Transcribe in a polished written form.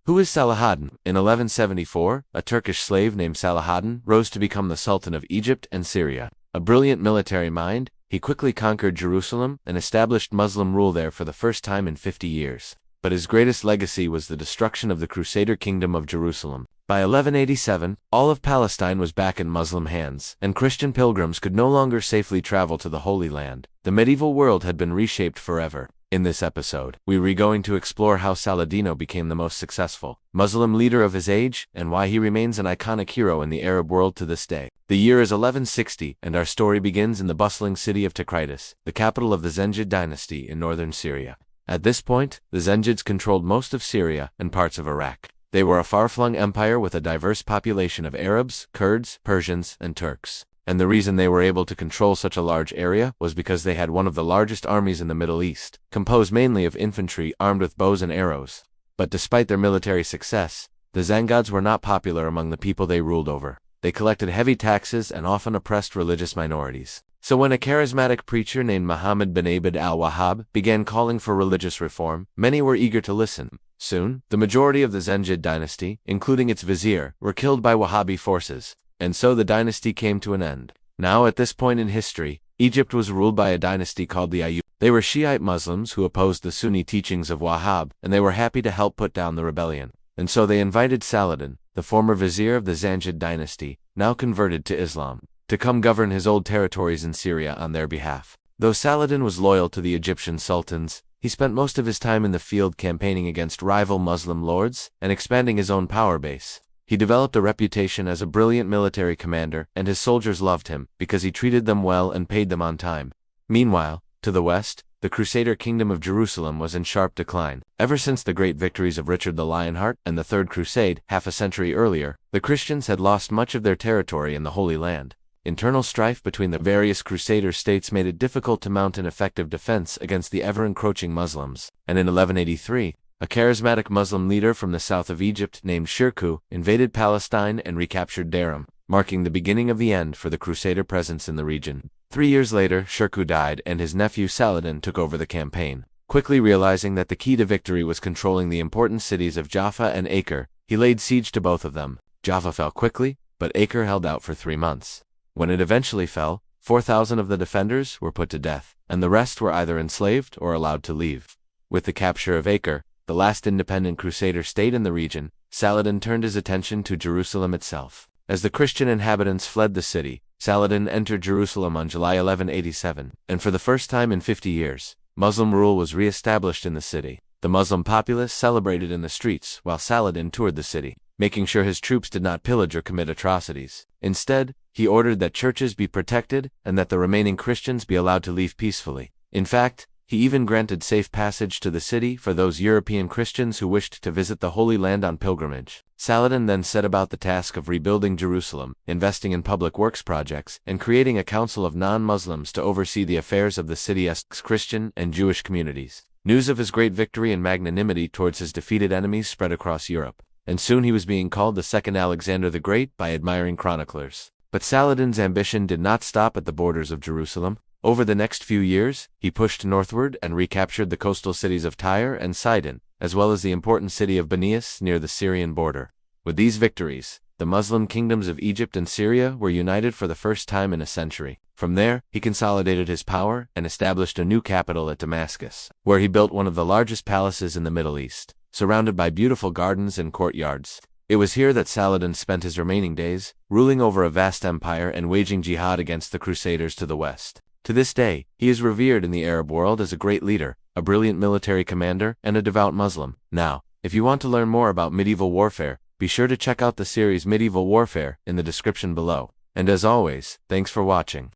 Who is Salahaddin? In 1174, a Turkish slave named Salahaddin rose to become the Sultan of Egypt and Syria. A brilliant military mind, he quickly conquered Jerusalem and established Muslim rule there for the first time in 50 years. But his greatest legacy was the destruction of the Crusader kingdom of Jerusalem. By 1187, all of Palestine was back in Muslim hands, and Christian pilgrims could no longer safely travel to the Holy Land. The medieval world had been reshaped forever. In this episode, we're going to explore how Saladino became the most successful Muslim leader of his age, and why he remains an iconic hero in the Arab world to this day. The year is 1160, and our story begins in the bustling city of Tikritis, the capital of the Zengid dynasty in northern Syria. At this point, the Zengids controlled most of Syria and parts of Iraq. They were a far-flung empire with a diverse population of Arabs, Kurds, Persians, and Turks. And the reason they were able to control such a large area was because they had one of the largest armies in the Middle East, composed mainly of infantry armed with bows and arrows. But despite their military success, the Zengids were not popular among the people they ruled over. They collected heavy taxes and often oppressed religious minorities. So when a charismatic preacher named Muhammad bin Abd al-Wahhab began calling for religious reform, many were eager to listen. Soon, the majority of the Zengid dynasty, including its vizier, were killed by Wahhabi forces. And so the dynasty came to an end. Now at this point in history, Egypt was ruled by a dynasty called the Ayyub. They were Shiite Muslims who opposed the Sunni teachings of Wahhab, and they were happy to help put down the rebellion. And so they invited Saladin, the former vizier of the Zengid dynasty, now converted to Islam, to come govern his old territories in Syria on their behalf. Though Saladin was loyal to the Egyptian sultans, he spent most of his time in the field campaigning against rival Muslim lords and expanding his own power base. He developed a reputation as a brilliant military commander, and his soldiers loved him because he treated them well and paid them on time. Meanwhile, to the west, the Crusader kingdom of Jerusalem was in sharp decline. Ever since the great victories of Richard the Lionheart and the Third Crusade, half a century earlier, the Christians had lost much of their territory in the Holy Land. Internal strife between the various Crusader states made it difficult to mount an effective defense against the ever-encroaching Muslims, and in 1183, a charismatic Muslim leader from the south of Egypt named Shirkuh invaded Palestine and recaptured Darum, marking the beginning of the end for the Crusader presence in the region. 3 years later, Shirkuh died and his nephew Saladin took over the campaign. Quickly realizing that the key to victory was controlling the important cities of Jaffa and Acre, he laid siege to both of them. Jaffa fell quickly, but Acre held out for 3 months. When it eventually fell, 4,000 of the defenders were put to death, and the rest were either enslaved or allowed to leave. With the capture of Acre, the last independent Crusader state in the region, Saladin turned his attention to Jerusalem itself. As the Christian inhabitants fled the city, Saladin entered Jerusalem on July 1187, and for the first time in 50 years, Muslim rule was re-established in the city. The Muslim populace celebrated in the streets while Saladin toured the city, making sure his troops did not pillage or commit atrocities. Instead, he ordered that churches be protected and that the remaining Christians be allowed to leave peacefully. In fact, he even granted safe passage to the city for those European Christians who wished to visit the Holy Land on pilgrimage. Saladin then set about the task of rebuilding Jerusalem, investing in public works projects, and creating a council of non-Muslims to oversee the affairs of the city's Christian and Jewish communities. News of his great victory and magnanimity towards his defeated enemies spread across Europe, and soon he was being called the Second Alexander the Great by admiring chroniclers. But Saladin's ambition did not stop at the borders of Jerusalem. Over the next few years, he pushed northward and recaptured the coastal cities of Tyre and Sidon, as well as the important city of Banias near the Syrian border. With these victories, the Muslim kingdoms of Egypt and Syria were united for the first time in a century. From there, he consolidated his power and established a new capital at Damascus, where he built one of the largest palaces in the Middle East, surrounded by beautiful gardens and courtyards. It was here that Saladin spent his remaining days, ruling over a vast empire and waging jihad against the Crusaders to the west. To this day, he is revered in the Arab world as a great leader, a brilliant military commander, and a devout Muslim. Now, if you want to learn more about medieval warfare, be sure to check out the series Medieval Warfare in the description below. And as always, thanks for watching.